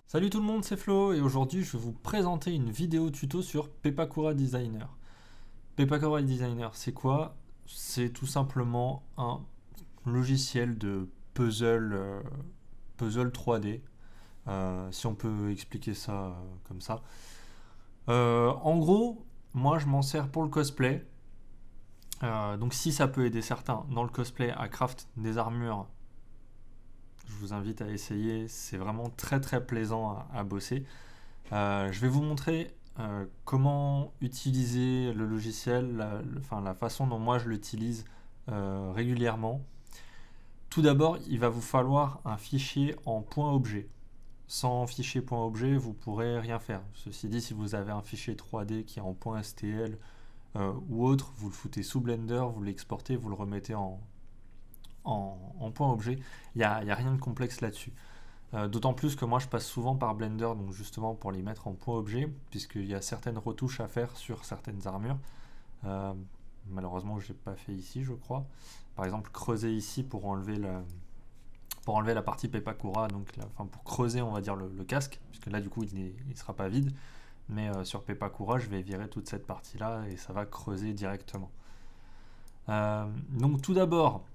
Salut tout le monde, c'est Flo et aujourd'hui je vais vous présenter une vidéo tuto sur Pepakura Designer. Pepakura Designer, c'est quoi? C'est tout simplement un logiciel de puzzle 3D, si on peut expliquer ça comme ça. En gros, moi je m'en sers pour le cosplay. Donc si ça peut aider certains dans le cosplay à craft des armures, je vous invite à essayer, c'est vraiment très très plaisant à bosser. Je vais vous montrer comment utiliser le logiciel, la façon dont moi je l'utilise régulièrement. Tout d'abord, il va vous falloir un fichier en point objet. Sans fichier point objet, vous ne pourrez rien faire. Ceci dit, si vous avez un fichier 3D qui est en point STL ou autre, vous le foutez sous Blender, vous l'exportez, vous le remettez en point objet. Il n'y a rien de complexe là-dessus. D'autant plus que moi je passe souvent par Blender, donc justement pour les mettre en point objet, puisqu'il y a certaines retouches à faire sur certaines armures. Malheureusement je n'ai pas fait ici, je crois. Par exemple creuser ici pour enlever la partie Pepakura, donc pour creuser on va dire le casque, puisque là du coup il ne sera pas vide. Mais sur Pepakura je vais virer toute cette partie là et ça va creuser directement. Donc tout d'abord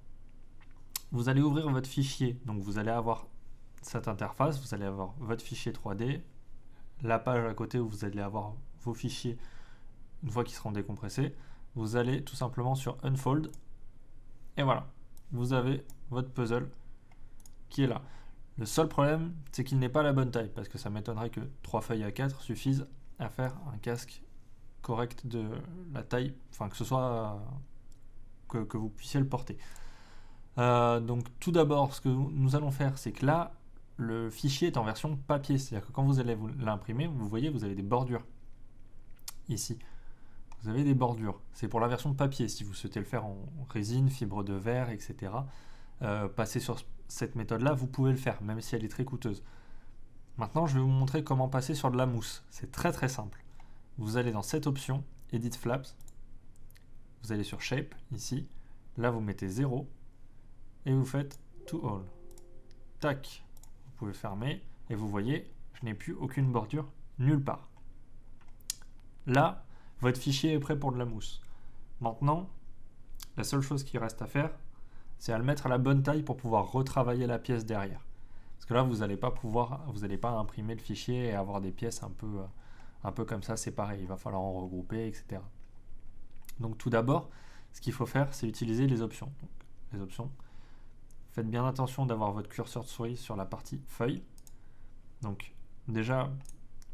vous allez ouvrir votre fichier, donc vous allez avoir cette interface, vous allez avoir votre fichier 3D, la page à côté où vous allez avoir vos fichiers une fois qu'ils seront décompressés. Vous allez tout simplement sur Unfold et voilà, vous avez votre puzzle qui est là. Le seul problème, c'est qu'il n'est pas la bonne taille parce que ça m'étonnerait que 3 feuilles A4 suffisent à faire un casque correct de la taille, enfin que ce soit que vous puissiez le porter. Donc tout d'abord, ce que nous allons faire, c'est que là, le fichier est en version papier, c'est-à-dire que quand vous allez l'imprimer, vous voyez, vous avez des bordures. Ici, vous avez des bordures. C'est pour la version papier. Si vous souhaitez le faire en résine, fibre de verre, etc., passer sur cette méthode-là, vous pouvez le faire, même si elle est très coûteuse. Maintenant, je vais vous montrer comment passer sur de la mousse. C'est très très simple. Vous allez dans cette option, Edit Flaps, vous allez sur Shape, ici, là vous mettez 0, et vous faites To All. Tac, vous pouvez fermer, et vous voyez, je n'ai plus aucune bordure nulle part. Là, votre fichier est prêt pour de la mousse. Maintenant, la seule chose qui reste à faire, c'est à le mettre à la bonne taille pour pouvoir retravailler la pièce derrière. Parce que là, vous n'allez pas imprimer le fichier et avoir des pièces un peu comme ça séparées. Il va falloir en regrouper, etc. Donc tout d'abord, ce qu'il faut faire, c'est utiliser les options. Donc, les options. Faites bien attention d'avoir votre curseur de souris sur la partie feuille. Donc déjà,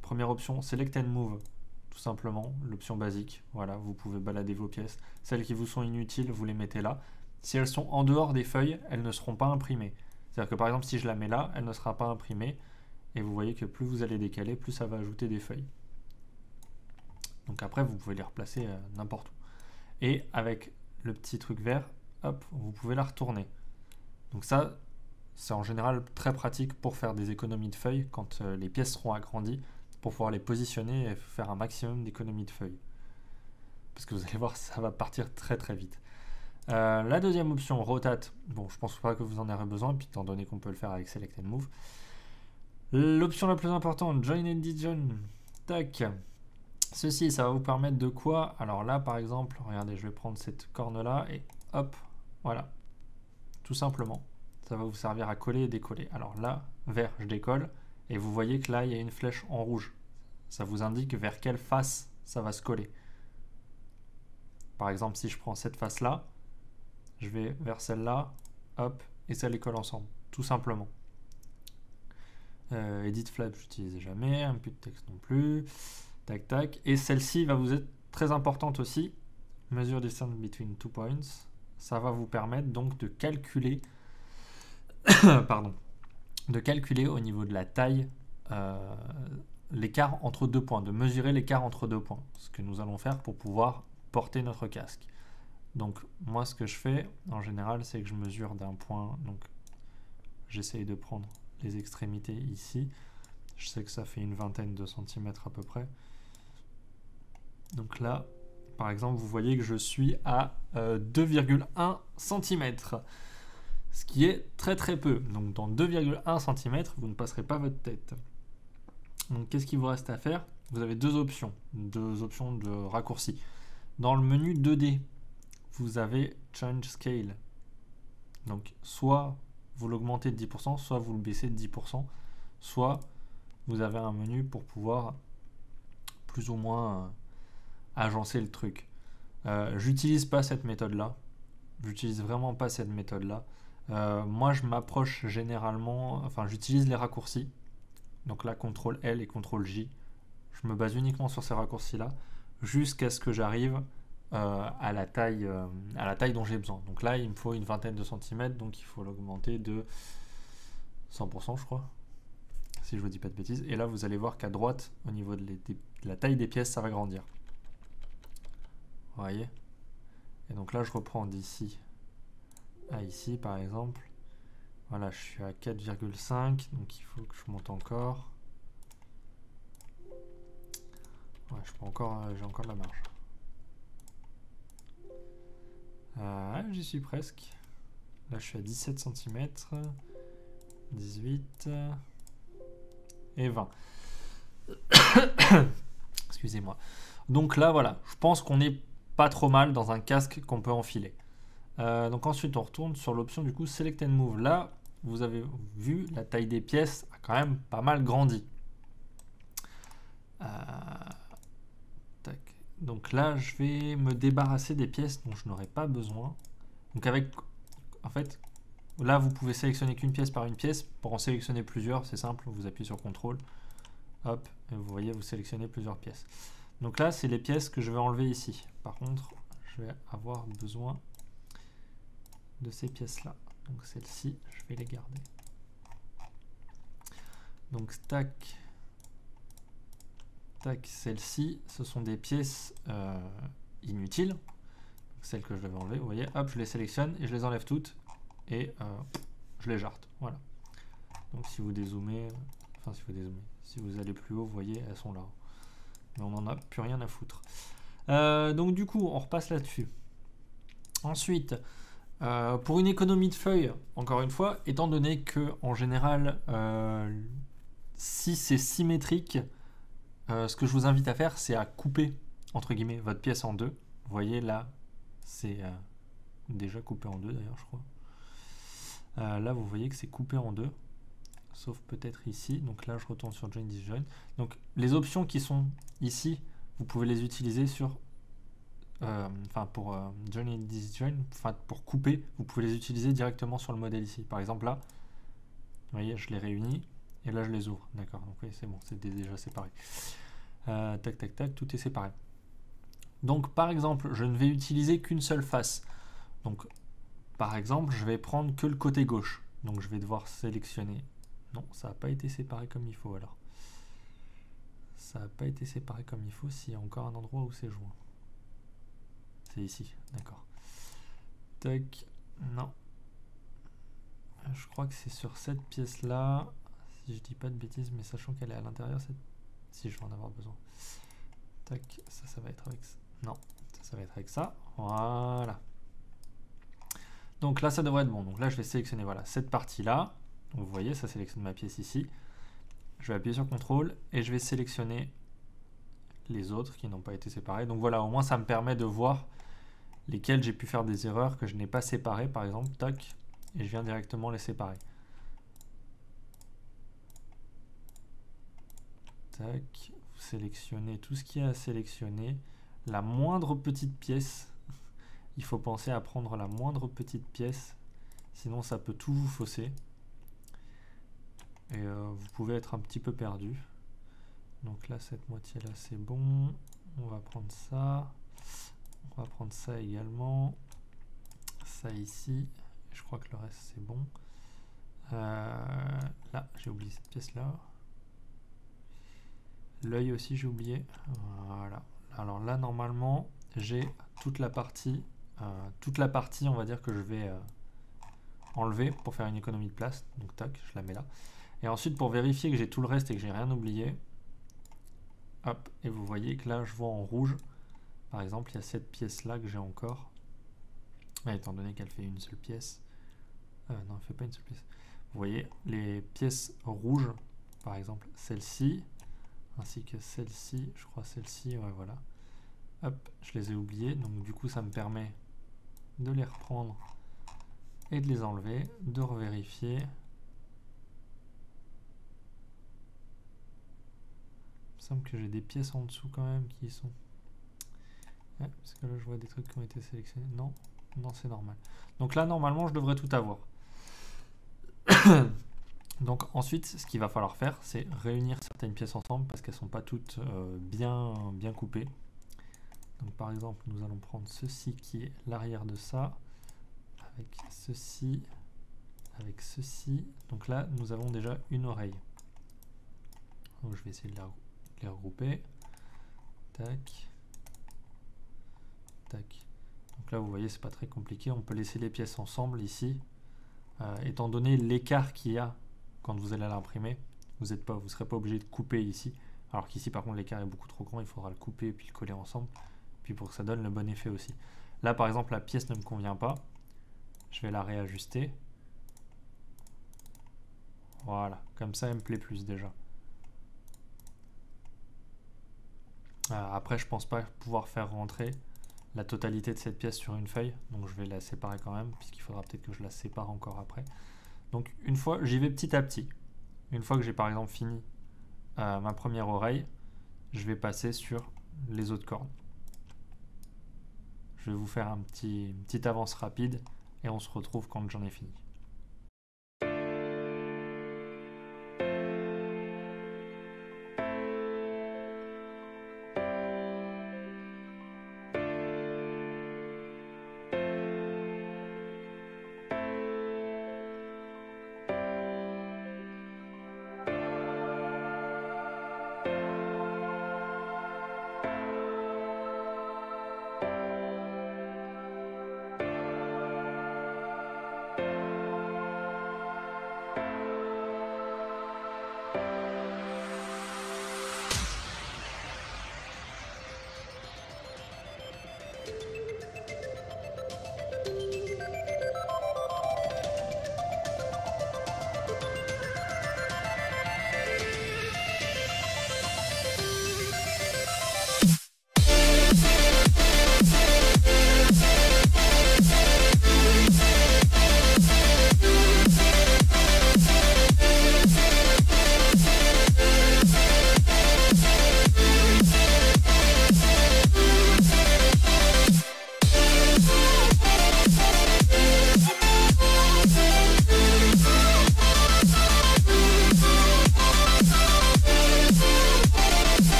première option, Select and Move. Tout simplement, l'option basique. Voilà, vous pouvez balader vos pièces. Celles qui vous sont inutiles, vous les mettez là. Si elles sont en dehors des feuilles, elles ne seront pas imprimées. C'est-à-dire que par exemple, si je la mets là, elle ne sera pas imprimée. Et vous voyez que plus vous allez décaler, plus ça va ajouter des feuilles. Donc après, vous pouvez les replacer n'importe où. Et avec le petit truc vert, hop, vous pouvez la retourner. Donc ça, c'est en général très pratique pour faire des économies de feuilles quand les pièces seront agrandies, pour pouvoir les positionner et faire un maximum d'économies de feuilles. Parce que vous allez voir, ça va partir très très vite. La deuxième option, Rotate, bon, je pense pas que vous en aurez besoin, puis étant donné qu'on peut le faire avec Select and Move. L'option la plus importante, Join Edition, tac. Ceci, ça va vous permettre de quoi? Alors là, par exemple, regardez, je vais prendre cette corne-là et hop, voilà. Tout simplement, ça va vous servir à coller et décoller. Alors là, vert, je décolle, et vous voyez que là, il y a une flèche en rouge. Ça vous indique vers quelle face ça va se coller. Par exemple, si je prends cette face-là, je vais vers celle-là, hop, et ça les colle ensemble, tout simplement. Edit Flap, j'utilise jamais, un peu de texte non plus. Tac, tac. Et celle-ci va vous être très importante aussi. Measure distance between 2 points. Ça va vous permettre donc de calculer, pardon, de calculer au niveau de la taille l'écart entre 2 points, de mesurer l'écart entre 2 points. Ce que nous allons faire pour pouvoir porter notre casque. Donc moi ce que je fais en général c'est que je mesure d'un point, donc j'essaye de prendre les extrémités ici. Je sais que ça fait une vingtaine de centimètres à peu près. Donc là, par exemple, vous voyez que je suis à 2,1 cm. Ce qui est très très peu. Donc dans 2,1 cm, vous ne passerez pas votre tête. Donc qu'est-ce qu'il vous reste à faire? Vous avez deux options de raccourci. Dans le menu 2D, vous avez Change Scale. Donc soit vous l'augmentez de 10%, soit vous le baissez de 10%, soit vous avez un menu pour pouvoir plus ou moins agencer le truc. J'utilise pas cette méthode-là. J'utilise vraiment pas cette méthode-là. Moi, je m'approche généralement, enfin, j'utilise les raccourcis. Donc là, CTRL L et CTRL J. Je me base uniquement sur ces raccourcis-là jusqu'à ce que j'arrive à la taille dont j'ai besoin. Donc là, il me faut une vingtaine de centimètres, donc il faut l'augmenter de 100%, je crois, si je vous dis pas de bêtises. Et là, vous allez voir qu'à droite, au niveau de la taille des pièces, ça va grandir. Vous voyez? Et donc là, je reprends d'ici à ici, par exemple. Voilà, je suis à 4,5, donc il faut que je monte encore. Ouais, j'ai encore de la marge. J'y suis presque. Là, je suis à 17 cm, 18 et 20. Excusez-moi. Donc là, voilà, je pense qu'on est pas trop mal dans un casque qu'on peut enfiler. Donc ensuite, on retourne sur l'option du coup Select and Move. Là, vous avez vu, la taille des pièces a quand même pas mal grandi. Tac. Donc là, je vais me débarrasser des pièces dont je n'aurai pas besoin. Donc en fait, là, vous pouvez sélectionner qu'une pièce par une pièce. Pour en sélectionner plusieurs, c'est simple, vous appuyez sur CTRL, hop, et vous voyez, vous sélectionnez plusieurs pièces. Donc là, c'est les pièces que je vais enlever ici. Par contre, je vais avoir besoin de ces pièces-là. Donc celles-ci, je vais les garder. Donc tac, tac, celles-ci, ce sont des pièces inutiles. Celles que je devais enlever, vous voyez, hop, je les sélectionne et je les enlève toutes et je les jarte. Voilà. Donc si vous dézoomez, si vous allez plus haut, vous voyez, elles sont là. Mais on n'en a plus rien à foutre. Donc du coup, on repasse là-dessus. Ensuite, pour une économie de feuilles, encore une fois, étant donné que en général, si c'est symétrique, ce que je vous invite à faire, c'est à couper, entre guillemets, votre pièce en deux. Vous voyez là, c'est déjà coupé en deux d'ailleurs, je crois. Là, vous voyez que c'est coupé en deux, sauf peut-être ici. Donc là, je retourne sur Join Disjoin. Donc les options qui sont ici, vous pouvez les utiliser sur pour Join and Disjoin, pour couper, vous pouvez les utiliser directement sur le modèle ici. Par exemple là, vous voyez, je les réunis et là je les ouvre. D'accord, donc oui, c'est bon, c'est déjà séparé. Tac, tac, tac, tout est séparé. Donc par exemple, je ne vais utiliser qu'une seule face. Donc par exemple, je vais prendre que le côté gauche. Donc je vais devoir sélectionner. Non, ça n'a pas été séparé comme il faut alors. Ça n'a pas été séparé comme il faut s'il y a encore un endroit où c'est joint. C'est ici, d'accord. Tac, non. Je crois que c'est sur cette pièce-là. Si je dis pas de bêtises, mais sachant qu'elle est à l'intérieur, si je vais en avoir besoin. Tac, ça va être avec ça. Non, ça va être avec ça. Voilà. Donc là, ça devrait être bon. Donc là, je vais sélectionner voilà, cette partie-là. Vous voyez, ça sélectionne ma pièce ici. Je vais appuyer sur CTRL et je vais sélectionner les autres qui n'ont pas été séparés. Donc voilà, au moins, ça me permet de voir lesquels j'ai pu faire des erreurs que je n'ai pas séparées, par exemple. Tac, et je viens directement les séparer. Tac, vous sélectionnez tout ce qu'il y a à sélectionner. La moindre petite pièce, il faut penser à prendre la moindre petite pièce, sinon ça peut tout vous fausser. Et vous pouvez être un petit peu perdu. Donc là, cette moitié-là, c'est bon. On va prendre ça. On va prendre ça également. Ça ici. Je crois que le reste, c'est bon. Là, j'ai oublié cette pièce-là. L'œil aussi, j'ai oublié. Voilà. Alors là, normalement, j'ai toute la partie, on va dire, que je vais enlever pour faire une économie de place. Donc tac, je la mets là. Et ensuite, pour vérifier que j'ai tout le reste et que j'ai rien oublié, hop, et vous voyez que là, je vois en rouge, par exemple, il y a cette pièce-là que j'ai encore. Mais étant donné qu'elle fait une seule pièce, non, elle ne fait pas une seule pièce. Vous voyez, les pièces rouges, par exemple, celle-ci, ainsi que celle-ci, je crois celle-ci, ouais voilà. Hop, je les ai oubliés, donc du coup ça me permet de les reprendre et de les enlever, de revérifier. Il me semble que j'ai des pièces en dessous quand même qui y sont. Ouais, parce que là je vois des trucs qui ont été sélectionnés. Non, non c'est normal. Donc là normalement je devrais tout avoir. Donc ensuite ce qu'il va falloir faire c'est réunir certaines pièces ensemble parce qu'elles ne sont pas toutes bien coupées. Donc par exemple nous allons prendre ceci qui est l'arrière de ça, avec ceci, avec ceci. Donc là nous avons déjà une oreille. Donc je vais essayer de les regrouper. Tac. Tac. Donc là vous voyez c'est pas très compliqué, on peut laisser les pièces ensemble ici. Étant donné l'écart qu'il y a quand vous allez l'imprimer, vous ne serez pas obligé de couper ici. Alors qu'ici par contre l'écart est beaucoup trop grand, il faudra le couper et puis le coller ensemble. Puis pour que ça donne le bon effet aussi. Là par exemple la pièce ne me convient pas. Je vais la réajuster. Voilà, comme ça elle me plaît plus déjà. Après je pense pas pouvoir faire rentrer la totalité de cette pièce sur une feuille. Donc je vais la séparer quand même, puisqu'il faudra peut-être que je la sépare encore après. Donc une fois, j'y vais petit à petit. Une fois que j'ai par exemple fini ma première oreille, je vais passer sur les autres cornes. Je vais vous faire une petite avance rapide et on se retrouve quand j'en ai fini.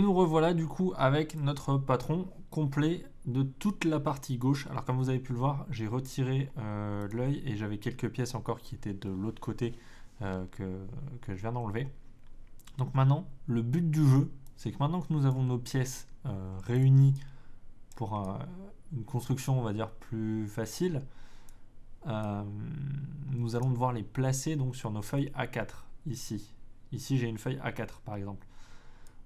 Et nous revoilà du coup avec notre patron complet de toute la partie gauche. Alors comme vous avez pu le voir, j'ai retiré l'œil et j'avais quelques pièces encore qui étaient de l'autre côté que je viens d'enlever. Donc maintenant, le but du jeu, c'est que maintenant que nous avons nos pièces réunies pour une construction, on va dire, plus facile, nous allons devoir les placer donc sur nos feuilles A4 ici. Ici, j'ai une feuille A4 par exemple.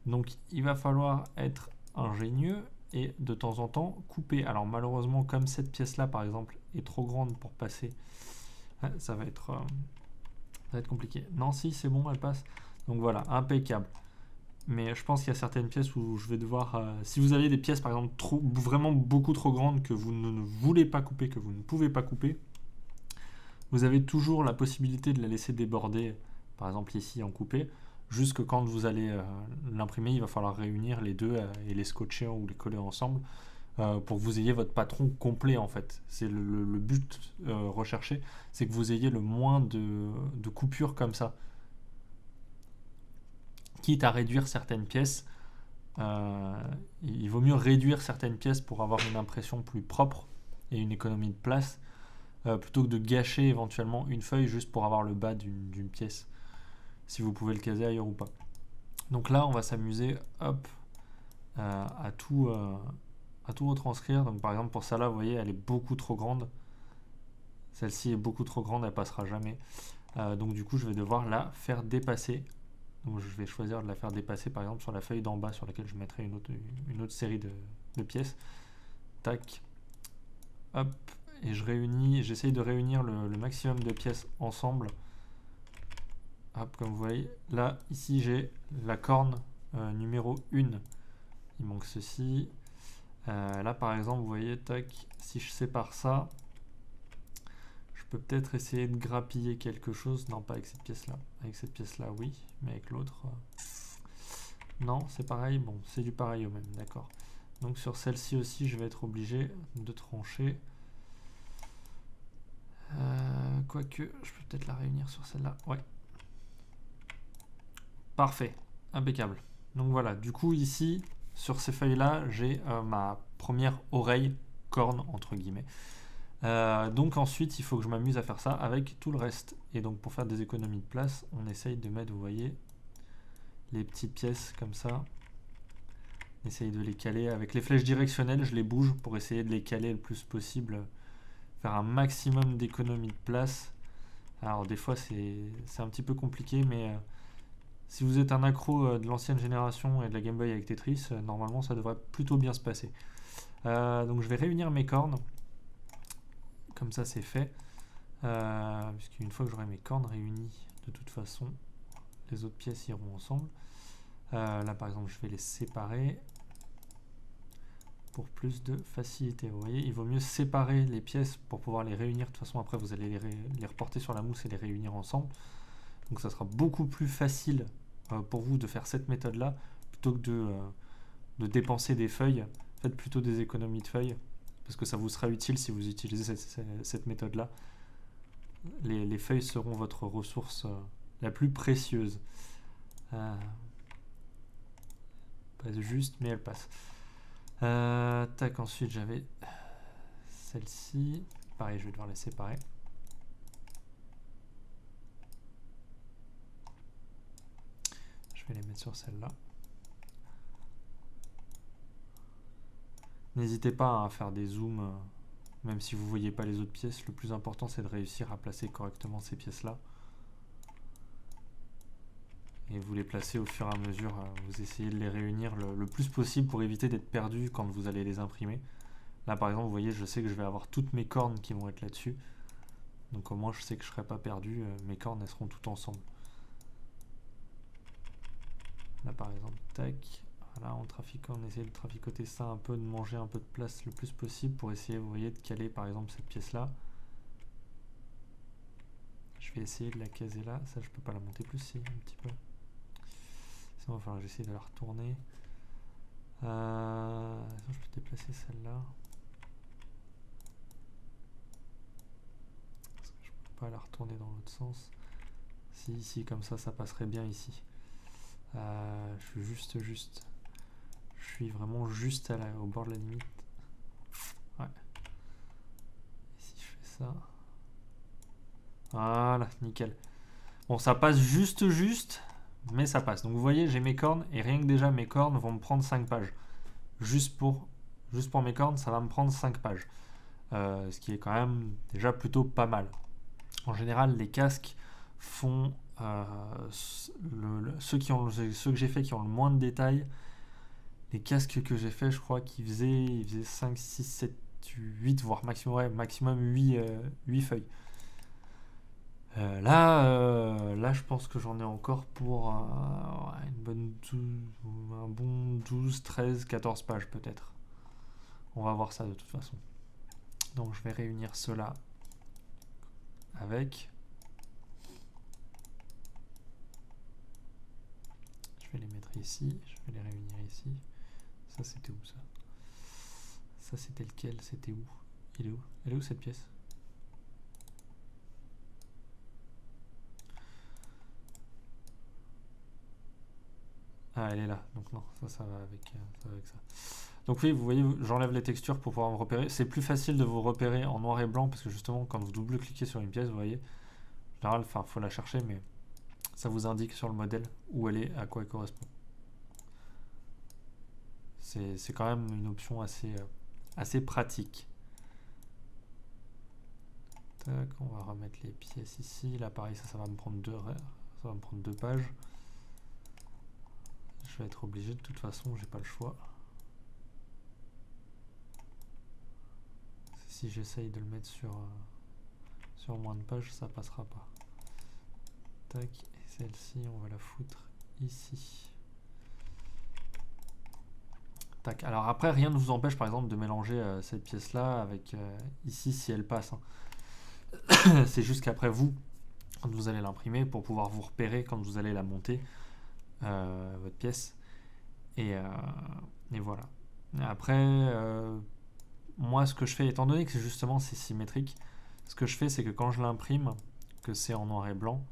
Donc il va falloir être ingénieux et de temps en temps couper. Alors malheureusement, comme cette pièce là par exemple est trop grande pour passer, ça va être compliqué. Non, si c'est bon, elle passe. Donc voilà, impeccable. Mais je pense qu'il y a certaines pièces où je vais devoir... si vous avez des pièces par exemple vraiment beaucoup trop grandes que vous ne voulez pas couper, que vous ne pouvez pas couper, vous avez toujours la possibilité de la laisser déborder, par exemple ici en coupé. Jusque quand vous allez l'imprimer, il va falloir réunir les deux et les scotcher ou les coller ensemble pour que vous ayez votre patron complet en fait. C'est le but recherché, c'est que vous ayez le moins de coupures comme ça. Quitte à réduire certaines pièces, il vaut mieux réduire certaines pièces pour avoir une impression plus propre et une économie de place, plutôt que de gâcher éventuellement une feuille juste pour avoir le bas d'une pièce. Si vous pouvez le caser ailleurs ou pas. Donc là, on va s'amuser, hop, à tout retranscrire. Donc par exemple pour ça là, vous voyez, elle est beaucoup trop grande. Celle-ci est beaucoup trop grande, elle passera jamais. Donc du coup, je vais devoir la faire dépasser. Donc je vais choisir de la faire dépasser par exemple sur la feuille d'en bas sur laquelle je mettrai une autre série de pièces. Tac, hop, et j'essaye de réunir le maximum de pièces ensemble. Hop, comme vous voyez, là, ici, j'ai la corne numéro 1. Il manque ceci. Là, par exemple, vous voyez, tac, si je sépare ça, je peux peut-être essayer de grappiller quelque chose. Non, pas avec cette pièce-là. Avec cette pièce-là, oui, mais avec l'autre... Non, c'est pareil. Bon, c'est du pareil au même, d'accord. Donc, sur celle-ci aussi, je vais être obligé de trancher. Quoique, je peux peut-être la réunir sur celle-là. Ouais. Parfait, impeccable. Donc voilà, du coup ici, sur ces feuilles-là, j'ai ma première oreille, corne entre guillemets. Donc ensuite, il faut que je m'amuse à faire ça avec tout le reste. Et donc pour faire des économies de place, on essaye de mettre, vous voyez, les petites pièces comme ça. On essaye de les caler avec les flèches directionnelles, je les bouge pour essayer de les caler le plus possible, faire un maximum d'économies de place. Alors des fois c'est un petit peu compliqué, mais... si vous êtes un accro de l'ancienne génération et de la Game Boy avec Tetris, normalement ça devrait plutôt bien se passer. Donc je vais réunir mes cornes. Comme ça c'est fait. Puisqu'une fois que j'aurai mes cornes réunies, de toute façon, les autres pièces iront ensemble. Là par exemple je vais les séparer pour plus de facilité. Vous voyez, il vaut mieux séparer les pièces pour pouvoir les réunir. De toute façon après vous allez les reporter sur la mousse et les réunir ensemble. Donc ça sera beaucoup plus facile pour vous de faire cette méthode-là plutôt que de dépenser des feuilles. Faites plutôt des économies de feuilles parce que ça vous sera utile si vous utilisez cette méthode-là. Les feuilles seront votre ressource la plus précieuse. Pas juste, mais elle passe. Tac, ensuite j'avais celle-ci. Pareil, je vais devoir les séparer. Je vais les mettre sur celle-là. N'hésitez pas à faire des zooms, même si vous ne voyez pas les autres pièces. Le plus important, c'est de réussir à placer correctement ces pièces-là. Et vous les placez au fur et à mesure. Vous essayez de les réunir le plus possible pour éviter d'être perdu quand vous allez les imprimer. Là, par exemple, vous voyez, je sais que je vais avoir toutes mes cornes qui vont être là-dessus. Donc au moins, je sais que je ne serai pas perdu. Mes cornes, elles seront toutes ensemble. Là par exemple, tac, voilà, on essaie de traficoter ça un peu, de manger un peu de place le plus possible pour essayer, vous voyez, de caler par exemple cette pièce là. Je vais essayer de la caser là, ça je peux pas la monter plus, si, un petit peu. Sinon il va falloir que j'essaie de la retourner. Je peux déplacer celle-là. Parce que je peux pas la retourner dans l'autre sens. Si, ici, comme ça passerait bien ici. Je suis juste Je suis vraiment juste au bord de la limite. Ouais. Et si je fais ça... Voilà, nickel. Bon, ça passe juste, mais ça passe. Donc vous voyez, j'ai mes cornes, et rien que déjà mes cornes vont me prendre 5 pages. Juste pour mes cornes, ça va me prendre 5 pages. Ce qui est quand même déjà plutôt pas mal. En général, les casques font... ceux que j'ai fait qui ont le moins de détails, les casques que j'ai fait, je crois qu'ils faisaient 5, 6, 7, 8, voire maximum 8 feuilles. Là, je pense que j'en ai encore pour un bon 12, 13, 14 pages peut-être. On va voir ça de toute façon. Donc je vais réunir cela avec. Je vais les mettre ici, je vais les réunir ici. Ça c'était où ça? Ça c'était lequel? C'était où? Elle est où cette pièce? Ah, elle est là. Donc non, ça va avec ça. Donc oui, vous voyez, j'enlève les textures pour pouvoir me repérer. C'est plus facile de vous repérer en noir et blanc parce que justement, quand vous double-cliquez sur une pièce, vous voyez, en général, enfin, faut la chercher, mais ça vous indique sur le modèle où elle est, à quoi elle correspond. C'est quand même une option assez pratique. Tac, on va remettre les pièces ici. Là, pareil, ça va me prendre deux pages. Je vais être obligé, de toute façon, j'ai pas le choix. Si j'essaye de le mettre sur moins de pages, ça passera pas. Tac, et celle-ci, on va la foutre ici. Tac, alors après, rien ne vous empêche, par exemple, de mélanger cette pièce-là avec ici, si elle passe. Hein. C'est juste qu'après, quand vous allez l'imprimer, pour pouvoir vous repérer quand vous allez la monter, votre pièce. Et voilà. Après, moi, ce que je fais, étant donné que c'est symétrique, ce que je fais, c'est que quand je l'imprime, que c'est en noir et blanc,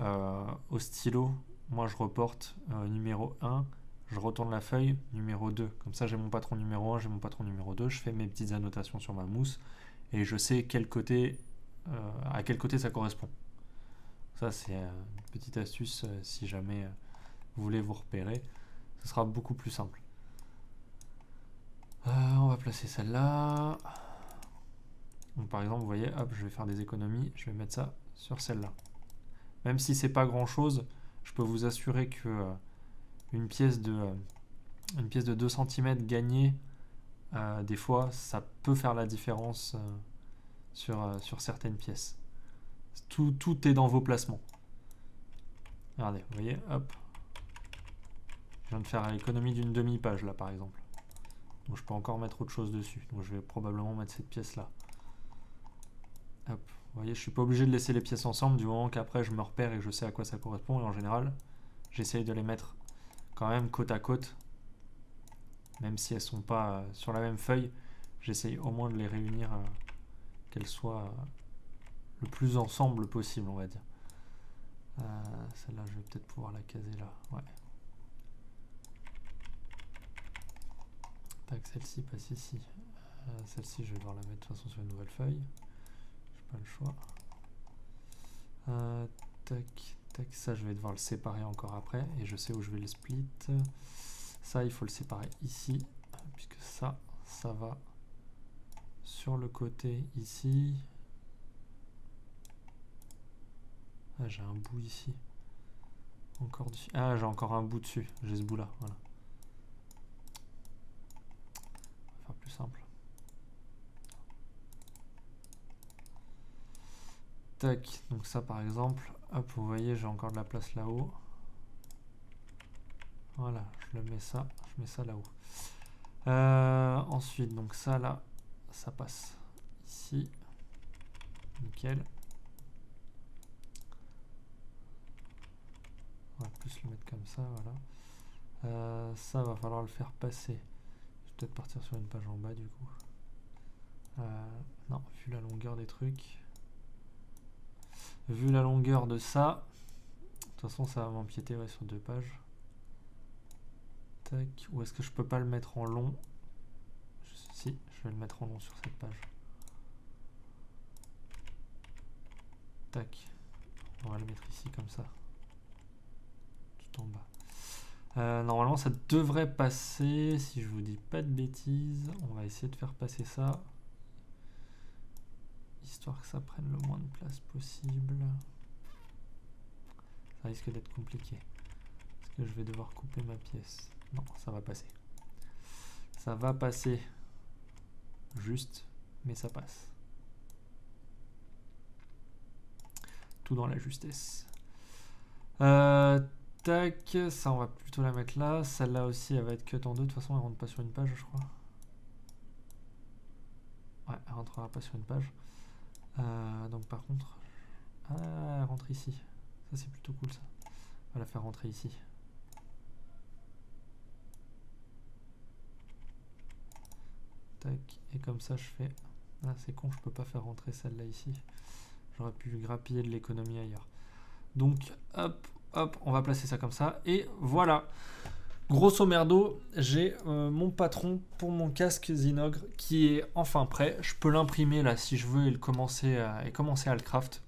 au stylo, moi je reporte numéro 1, je retourne la feuille numéro 2. Comme ça, j'ai mon patron numéro 1, j'ai mon patron numéro 2, je fais mes petites annotations sur ma mousse et je sais à quel côté ça correspond. Ça, c'est une petite astuce si jamais vous voulez vous repérer. Ce sera beaucoup plus simple. On va placer celle-là. Donc, par exemple, vous voyez, hop, je vais faire des économies. Je vais mettre ça sur celle-là. Même si c'est pas grand-chose, je peux vous assurer que une pièce de 2 cm gagnée, des fois, ça peut faire la différence sur certaines pièces. Tout est dans vos placements. Regardez, vous voyez, hop. Je viens de faire l'économie d'une demi-page, là, par exemple. Donc je peux encore mettre autre chose dessus. Donc je vais probablement mettre cette pièce-là. Hop. Vous voyez, je suis pas obligé de laisser les pièces ensemble du moment qu'après je me repère et que je sais à quoi ça correspond. Et en général, j'essaye de les mettre quand même côte à côte. Même si elles sont pas sur la même feuille, j'essaye au moins de les réunir, qu'elles soient le plus ensemble possible, on va dire. Celle-là, je vais peut-être pouvoir la caser là. Ouais. Tac, celle-ci passe ici. Celle-ci, je vais devoir la mettre de toute façon sur une nouvelle feuille. J'ai pas le choix. Tac, tac, ça, je vais devoir le séparer encore après. Et je sais où je vais le split. Ça, il faut le séparer ici. Puisque ça va sur le côté ici. Ah, j'ai un bout ici. Encore dessus. Ah, j'ai encore un bout dessus. J'ai ce bout là. Voilà. On va faire plus simple. Tac. Donc ça, par exemple. Hop, vous voyez, j'ai encore de la place là-haut. Voilà, je mets ça là-haut. Ensuite, donc ça là, ça passe ici. Nickel. On va plus le mettre comme ça, voilà. Ça va falloir le faire passer. Je vais peut-être partir sur une page en bas du coup. Non, vu la longueur des trucs. Vu la longueur de ça, de toute façon ça va m'empiéter sur 2 pages. Tac. Ou est-ce que je peux pas le mettre en long? Si, je vais le mettre en long sur cette page. Tac. On va le mettre ici comme ça. Tout en bas. Normalement, ça devrait passer. Si je vous dis pas de bêtises, on va essayer de faire passer ça. Histoire que ça prenne le moins de place possible. Ça risque d'être compliqué. Est-ce que je vais devoir couper ma pièce? Non, ça va passer. Ça va passer. Juste, mais ça passe. Tout dans la justesse. Tac, ça on va plutôt la mettre là. Celle-là aussi, elle va être cut en deux. De toute façon, elle rentre pas sur une page, je crois. Ouais, elle rentrera pas sur une page. Donc par contre, elle rentre ici. Ça c'est plutôt cool ça. On va la faire rentrer ici. Tac, et comme ça je fais... Ah c'est con, je peux pas faire rentrer celle-là ici. J'aurais pu grappiller de l'économie ailleurs. Donc hop, hop, on va placer ça comme ça. Et voilà. Grosso merdo, j'ai mon patron pour mon casque Zinogre qui est enfin prêt. Je peux l'imprimer là si je veux et commencer à le craft.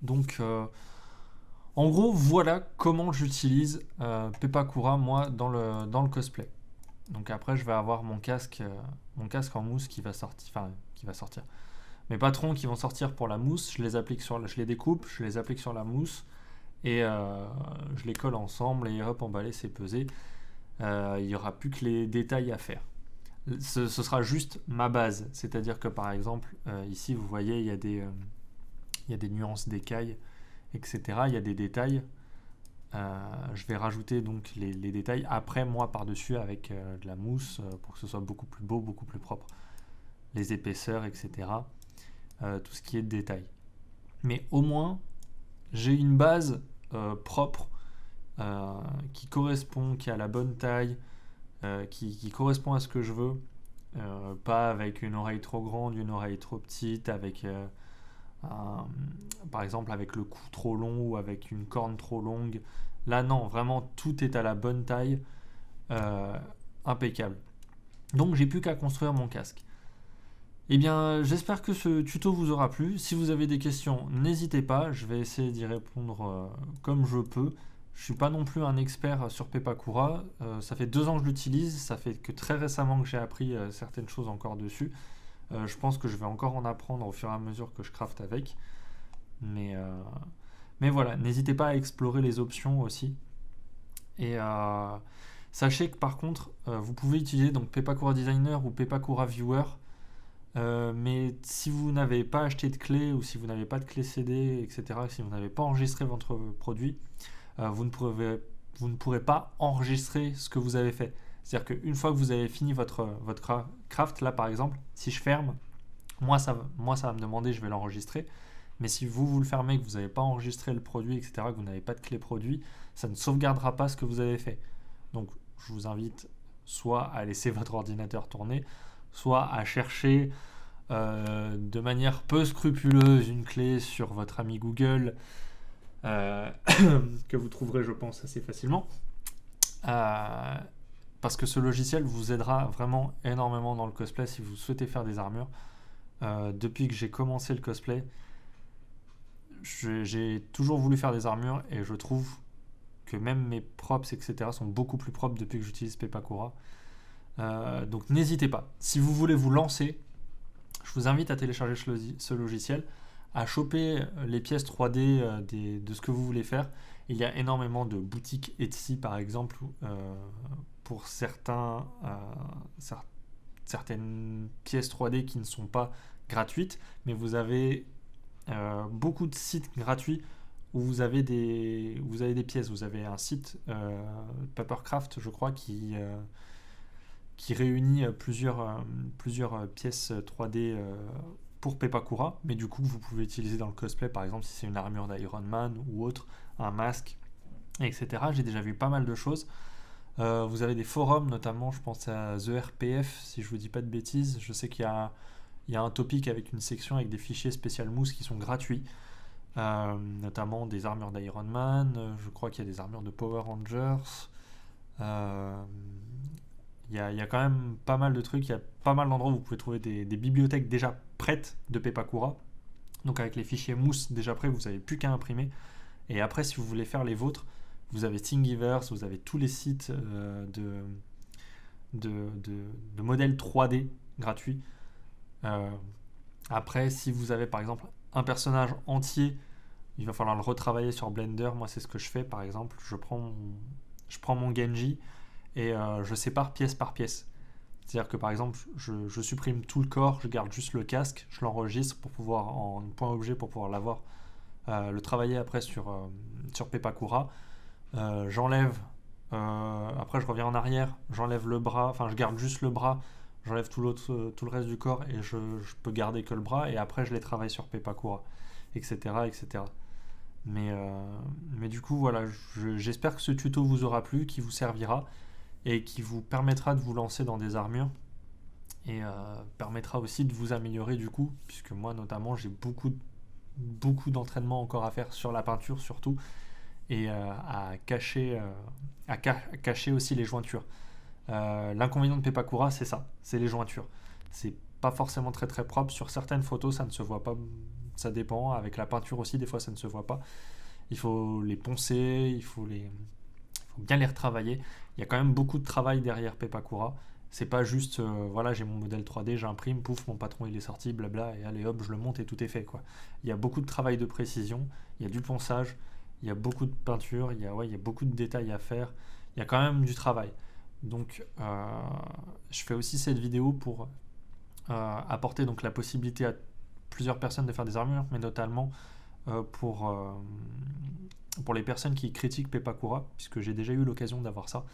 Donc en gros, voilà comment j'utilise Pepakura moi dans le cosplay. Donc après, je vais avoir mon casque en mousse qui va sortir. Mes patrons qui vont sortir pour la mousse, je les découpe, je les applique sur la mousse et je les colle ensemble et hop, emballé, c'est pesé. Il n'y aura plus que les détails à faire. Ce sera juste ma base, c'est-à-dire que par exemple, ici vous voyez, il y a des nuances d'écailles, etc. Il y a des détails. Je vais rajouter donc les détails après moi par-dessus avec de la mousse pour que ce soit beaucoup plus beau, beaucoup plus propre. Les épaisseurs, etc. Tout ce qui est de détails. Mais au moins, j'ai une base propre qui correspond, qui a la bonne taille, qui correspond à ce que je veux. Pas avec une oreille trop grande, une oreille trop petite, avec par exemple avec le cou trop long ou avec une corne trop longue. Là non, vraiment tout est à la bonne taille, impeccable. Donc j'ai plus qu'à construire mon casque. Eh bien j'espère que ce tuto vous aura plu. Si vous avez des questions, n'hésitez pas, je vais essayer d'y répondre comme je peux. Je suis pas non plus un expert sur Pepakura, ça fait 2 ans que je l'utilise, ça fait que très récemment que j'ai appris certaines choses encore dessus. Je pense que je vais encore en apprendre au fur et à mesure que je crafte avec. Mais voilà, n'hésitez pas à explorer les options aussi. Et sachez que par contre, vous pouvez utiliser donc Pepakura Designer ou Pepakura Viewer. Mais si vous n'avez pas acheté de clé ou si vous n'avez pas de clé CD, etc., si vous n'avez pas enregistré votre produit, vous ne pourrez pas enregistrer ce que vous avez fait. C'est-à-dire qu'une fois que vous avez fini votre craft, là par exemple, si je ferme, moi ça va me demander, je vais l'enregistrer. Mais si vous le fermez, que vous n'avez pas enregistré le produit, etc., que vous n'avez pas de clé produit, ça ne sauvegardera pas ce que vous avez fait. Donc je vous invite soit à laisser votre ordinateur tourner, soit à chercher de manière peu scrupuleuse une clé sur votre ami Google, que vous trouverez je pense assez facilement. Parce que ce logiciel vous aidera vraiment énormément dans le cosplay si vous souhaitez faire des armures. Depuis que j'ai commencé le cosplay, j'ai toujours voulu faire des armures et je trouve que même mes props, etc. sont beaucoup plus propres depuis que j'utilise Pepakura. Donc n'hésitez pas. Si vous voulez vous lancer, je vous invite à télécharger ce logiciel, à choper les pièces 3D de ce que vous voulez faire. Il y a énormément de boutiques Etsy par exemple pour certaines pièces 3D qui ne sont pas gratuites, mais vous avez beaucoup de sites gratuits où vous avez des pièces. Vous avez un site Papercraft, je crois, qui réunit plusieurs pièces 3D pour Pepakura, mais du coup vous pouvez utiliser dans le cosplay, par exemple si c'est une armure d'Iron Man ou autre, un masque, etc. J'ai déjà vu pas mal de choses. Vous avez des forums, notamment je pense à The RPF, si je vous dis pas de bêtises. Je sais qu'il y a un topic avec une section avec des fichiers spécial mousse qui sont gratuits, notamment des armures d'Iron Man, je crois qu'il y a des armures de Power Rangers, Il y a quand même pas mal de trucs, il y a pas mal d'endroits où vous pouvez trouver des bibliothèques déjà prêtes de Pepakura. Donc avec les fichiers mousse déjà prêts, vous n'avez plus qu'à imprimer. Et après, si vous voulez faire les vôtres, vous avez Thingiverse, vous avez tous les sites de modèles 3D gratuits. Après, si vous avez par exemple un personnage entier, il va falloir le retravailler sur Blender. Moi, c'est ce que je fais par exemple. Je prends mon Genji et je sépare pièce par pièce. C'est-à-dire que par exemple, je supprime tout le corps, je garde juste le casque, je l'enregistre pour pouvoir en point objet pour pouvoir l'avoir, le travailler après sur Pepakura. J'enlève, après je reviens en arrière, j'enlève le bras, enfin je garde juste le bras, j'enlève tout le reste du corps et je peux garder que le bras et après je les travaille sur Pepakura, etc. etc. Mais du coup voilà, j'espère que ce tuto vous aura plu, qui vous servira et qui vous permettra de vous lancer dans des armures et permettra aussi de vous améliorer du coup, puisque moi notamment j'ai beaucoup d'entraînement encore à faire sur la peinture surtout et à cacher aussi les jointures. L'inconvénient de Pepakura, c'est ça, c'est les jointures. C'est pas forcément très très propre. Sur certaines photos, ça ne se voit pas. Ça dépend. Avec la peinture aussi, des fois, ça ne se voit pas. Il faut les poncer, il faut bien les retravailler. Il y a quand même beaucoup de travail derrière Pepakura. C'est pas juste, voilà, j'ai mon modèle 3D, j'imprime, pouf, mon patron il est sorti, blabla, et allez hop, je le monte et tout est fait, quoi. Il y a beaucoup de travail de précision, il y a du ponçage, il y a beaucoup de peinture, il y a beaucoup de détails à faire. Il y a quand même du travail. Donc, je fais aussi cette vidéo pour apporter donc la possibilité à plusieurs personnes de faire des armures, mais notamment pour les personnes qui critiquent Pepakura, puisque j'ai déjà eu l'occasion d'avoir ça.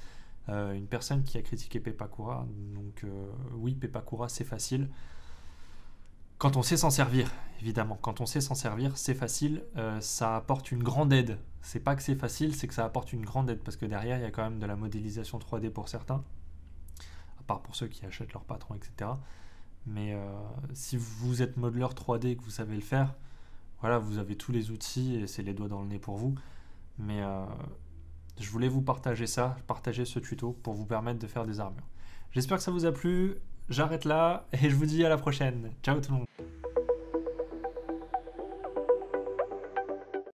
Une personne qui a critiqué Pepakura, donc oui, Pepakura c'est facile. Quand on sait s'en servir, évidemment, quand on sait s'en servir, c'est facile, ça apporte une grande aide. C'est pas que c'est facile, c'est que ça apporte une grande aide, parce que derrière, il y a quand même de la modélisation 3D pour certains, à part pour ceux qui achètent leur patron, etc. Mais si vous êtes modeleur 3D et que vous savez le faire, voilà, vous avez tous les outils et c'est les doigts dans le nez pour vous. Mais je voulais vous partager ce tuto pour vous permettre de faire des armures. J'espère que ça vous a plu, j'arrête là et je vous dis à la prochaine. Ciao tout le monde.